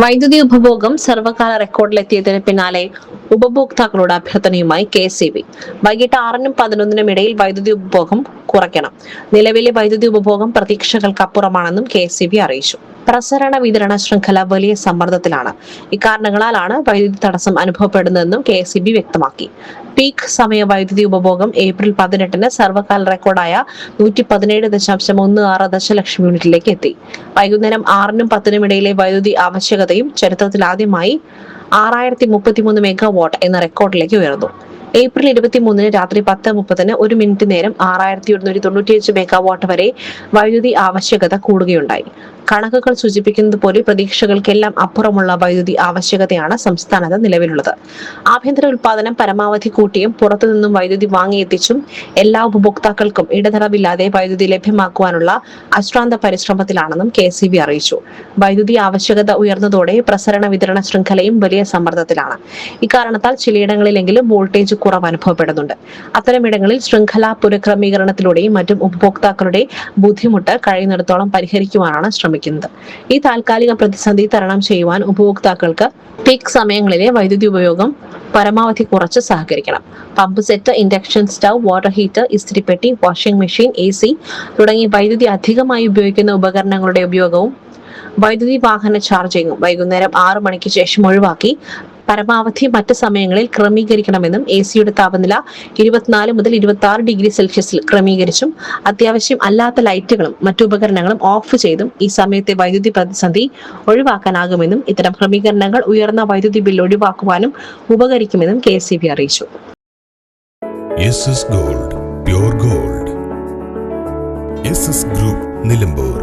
വൈദ്യുതി ഉപഭോഗം സർവകാല റെക്കോർഡിലെത്തിയതിന് പിന്നാലെ ഉപഭോക്താക്കളുടെ അഭ്യർത്ഥനയുമായി KEC. വൈകിട്ട് 6-നും 11-നും ഇടയിൽ വൈദ്യുതി ഉപഭോഗം കുറയ്ക്കണം. നിലവിലെ വൈദ്യുതി ഉപഭോഗം പ്രതീക്ഷകൾക്കപ്പുറമാണെന്നും KEC അറിയിച്ചു. പ്രസരണ വിതരണ ശൃംഖല വലിയ സമ്മർദ്ദത്തിലാണ്. ഇക്കാരണങ്ങളാലാണ് വൈദ്യുതി തടസ്സം അനുഭവപ്പെടുന്നതെന്നും KEC വ്യക്തമാക്കി. പീക്ക് സമയ വൈദ്യുതി ഉപഭോഗം ഏപ്രിൽ 18-ന് സർവകാല റെക്കോർഡായ 117.16 ദശലക്ഷം യൂണിറ്റിലേക്ക് എത്തി. വൈകുന്നേരം 6-നും 10-നും ഇടയിലെ വൈദ്യുതി ആവശ്യകതയും ചരിത്രത്തിലാദ്യമായി 6033 മെഗാവാട്ട് എന്ന റെക്കോർഡിലേക്ക് ഉയർന്നു. ഏപ്രിൽ 23-ന് രാത്രി 10:30-ന് 1 മിനിറ്റ് നേരം 6195 മെഗാവാട്ട് വരെ വൈദ്യുതി ആവശ്യകത കൂടുകയുണ്ടായി. കണക്കുകൾ സൂചിപ്പിക്കുന്നത് പോലെ പ്രതീക്ഷകൾക്കെല്ലാം അപ്പുറമുള്ള വൈദ്യുതി ആവശ്യകതയാണ് സംസ്ഥാനത്ത് നിലവിലുള്ളത്. ആഭ്യന്തര ഉൽപാദനം പരമാവധി കൂട്ടിയും പുറത്തുനിന്നും വൈദ്യുതി വാങ്ങിയെത്തിച്ചും എല്ലാ ഉപഭോക്താക്കൾക്കും ഇടതടവില്ലാതെ വൈദ്യുതി ലഭ്യമാക്കുവാനുള്ള അശ്രാന്ത പരിശ്രമത്തിലാണെന്നും KEC അറിയിച്ചു. വൈദ്യുതി ആവശ്യകത ഉയർന്നതോടെ പ്രസരണ വിതരണ ശൃംഖലയും വലിയ സമ്മർദ്ദത്തിലാണ്. ഇക്കാരണത്താൽ ചിലയിടങ്ങളിലെങ്കിലും വോൾട്ടേജ് കുറവ് അനുഭവപ്പെടുന്നുണ്ട്. അത്തരമിടങ്ങളിൽ ശൃംഖല പുനഃക്രമീകരണത്തിലൂടെയും മറ്റും ഉപഭോക്താക്കളുടെ ബുദ്ധിമുട്ട് കഴിയുന്നിടത്തോളം പരിഹരിക്കുവാനാണ് ശ്രമിക്കുന്നത്. ഈ താൽക്കാലിക പ്രതിസന്ധി തരണം ചെയ്യുവാൻ ഉപഭോക്താക്കൾക്ക് പീക്ക് സമയങ്ങളിലെ വൈദ്യുതി ഉപയോഗം പരമാവധി കുറച്ച് സഹകരിക്കണം. Pump set, induction stove, water heater, ഇസ്തിരിപ്പെട്ടി, വാഷിംഗ് മെഷീൻ, AC തുടങ്ങി വൈദ്യുതി അധികമായി ഉപയോഗിക്കുന്ന ഉപകരണങ്ങളുടെ ഉപയോഗവും വൈദ്യുതി വാഹന ചാർജിങ്ങും വൈകുന്നേരം 6 മണിക്ക് ശേഷം ഒഴിവാക്കി പരമാവധി മറ്റ് സമയങ്ങളിൽ ക്രമീകരിക്കണമെന്നും AC താപനില 24 മുതൽ 26 ഡിഗ്രി സെൽഷ്യസിൽ ക്രമീകരിച്ചും അത്യാവശ്യം അല്ലാത്ത ലൈറ്റുകളും മറ്റു ഉപകരണങ്ങളും ഓഫ് ചെയ്തും ഈ സമയത്തെ വൈദ്യുതി പ്രതിസന്ധി ഒഴിവാക്കാനാകുമെന്നും ഇത്തരം ക്രമീകരണങ്ങൾ ഉയർന്ന വൈദ്യുതി ബിൽ ഒഴിവാക്കുവാനും ഉപകരിക്കുമെന്നും KEC അറിയിച്ചു. SS Gold, Pure Gold. SS Group, Nilambur.